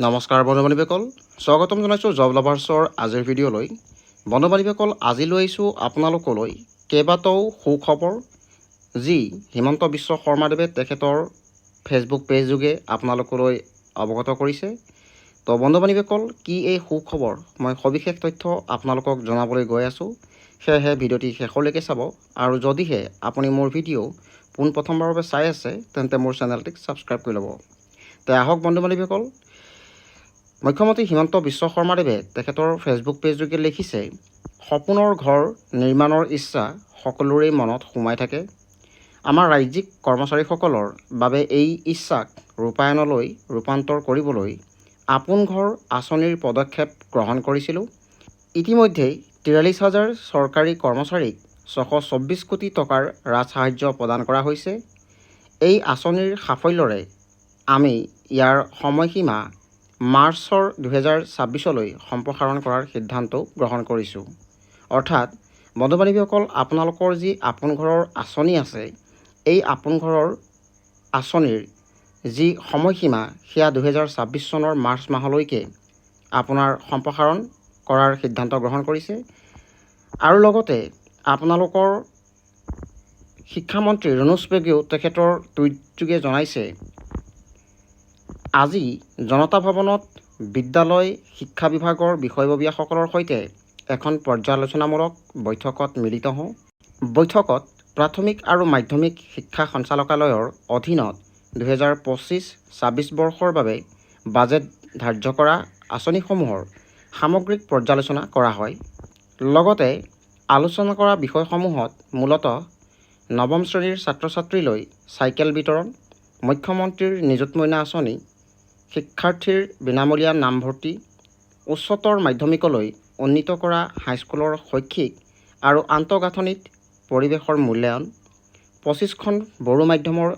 নমস্কাৰ বন্ধু-বান্ধৱীসকল, স্বাগতম জনাইছোঁ জব লাভাৰ্ছৰ আজিৰ ভিডিঅ'লৈ। বন্ধু-বান্ধৱীসকল, আজি লৈ আহিছোঁ আপোনালোকলৈ কেইবাটাও সুখবৰ, যি হিমন্ত বিশ্ব শৰ্মাদেৱে তেখেতৰ ফেচবুক পেজ যোগে আপোনালোকলৈ অৱগত কৰিছে। তো বন্ধু-বান্ধৱীসকল, কি এই সুখবৰ, মই সবিশেষ তথ্য আপোনালোকক জনাবলৈ গৈ আছোঁ। সেয়েহে ভিডিঅ'টি শেষলৈকে চাব, আৰু যদিহে আপুনি মোৰ ভিডিঅ' পোনপ্ৰথমবাৰৰ বাবে চাই আছে তেন্তে মোৰ চেনেলটিক ছাবস্ক্ৰাইব কৰি ল'ব। তো আহক বন্ধু-বান্ধৱীসকল, মুখ্যমন্ত্ৰী হিমন্ত বিশ্ব শৰ্মাদেৱে তেখেতৰ ফেচবুক পেজযোগে লিখিছে, সপোনৰ ঘৰ নিৰ্মাণৰ ইচ্ছা সকলোৰে মনত সোমাই থাকে। আমাৰ ৰাজ্যিক কৰ্মচাৰীসকলৰ বাবে এই ইচ্ছাক ৰূপায়ণলৈ ৰূপান্তৰ কৰিবলৈ আপোন ঘৰ আঁচনিৰ পদক্ষেপ গ্ৰহণ কৰিছিলোঁ। ইতিমধ্যেই ৪৩,০০০ চৰকাৰী কৰ্মচাৰীক ৬২৪ কোটি টকাৰ ৰাজসাহায্য প্ৰদান কৰা হৈছে। এই আঁচনিৰ সাফল্যৰে আমি ইয়াৰ সময়সীমা মাৰ্চৰ ২০২৬লৈ সম্প্ৰসাৰণ কৰাৰ সিদ্ধান্ত গ্ৰহণ কৰিছোঁ। অৰ্থাৎ বন্ধু-বান্ধৱীসকল, আপোনালোকৰ যি আপোন ঘৰৰ আঁচনি আছে, এই আপোন ঘৰৰ আঁচনিৰ যি সময়সীমা সেয়া ২০২৬ চনৰ মাৰ্চ মাহলৈকে আপোনাৰ সম্প্ৰসাৰণ কৰাৰ সিদ্ধান্ত গ্ৰহণ কৰিছে। আৰু লগতে আপোনালোকৰ শিক্ষামন্ত্ৰী ৰুনুজ পেগুৱেও তেখেতৰ টুইটযোগে জনাইছে, আজি জনতা ভৱনত বিদ্যালয় শিক্ষা বিভাগৰ বিষয়ববীয়াসকলৰ সৈতে এখন পৰ্যালোচনামূলক বৈঠকত মিলিত হওঁ। বৈঠকত প্ৰাথমিক আৰু মাধ্যমিক শিক্ষা সঞ্চালকালয়ৰ অধীনত ২০২৫-২৬ বৰ্ষৰ বাবে বাজেট ধাৰ্য কৰা আঁচনিসমূহৰ সামগ্ৰিক পৰ্যালোচনা কৰা হয়। লগতে আলোচনা কৰা বিষয়সমূহত মূলতঃ নৱম শ্ৰেণীৰ ছাত্ৰ-ছাত্ৰীলৈ চাইকেল বিতৰণ, মুখ্যমন্ত্ৰীৰ নিযুত মইনা আঁচনি, শিক্ষাৰ্থীৰ বিনামূলীয়া নামভৰ্তি, উচ্চতৰ মাধ্যমিকলৈ উন্নীত কৰা হাইস্কুলৰ শৈক্ষিক আৰু আন্তঃগাঁথনিত পৰিৱেশৰ মূল্যায়ন, ২৫খন বড়ো মাধ্যমৰ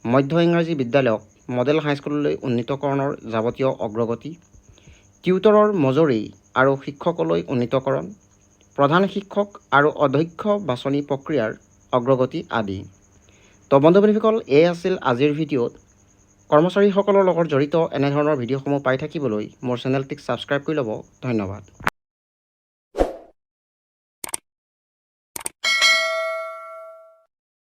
মধ্য ইংৰাজী বিদ্যালয়ক মডেল হাইস্কুললৈ উন্নীতকৰণৰ যাৱতীয় অগ্ৰগতি, টিউটৰৰ মজুৰি আৰু শিক্ষকলৈ উন্নীতকৰণ, প্ৰধান শিক্ষক আৰু অধ্যক্ষ বাছনি প্ৰক্ৰিয়াৰ অগ্ৰগতি আদি। তো বন্ধু-বান্ধৱীসকল, এই আছিল আজিৰ ভিডিঅ'ত। কৰ্মচাৰীসকলৰ লগত জড়িত এনেধৰণৰ ভিডিঅ'সমূহ পাই থাকিবলৈ মোৰ চেনেলটিক ছাবস্ক্ৰাইব কৰি ল'ব। ধন্যবাদ।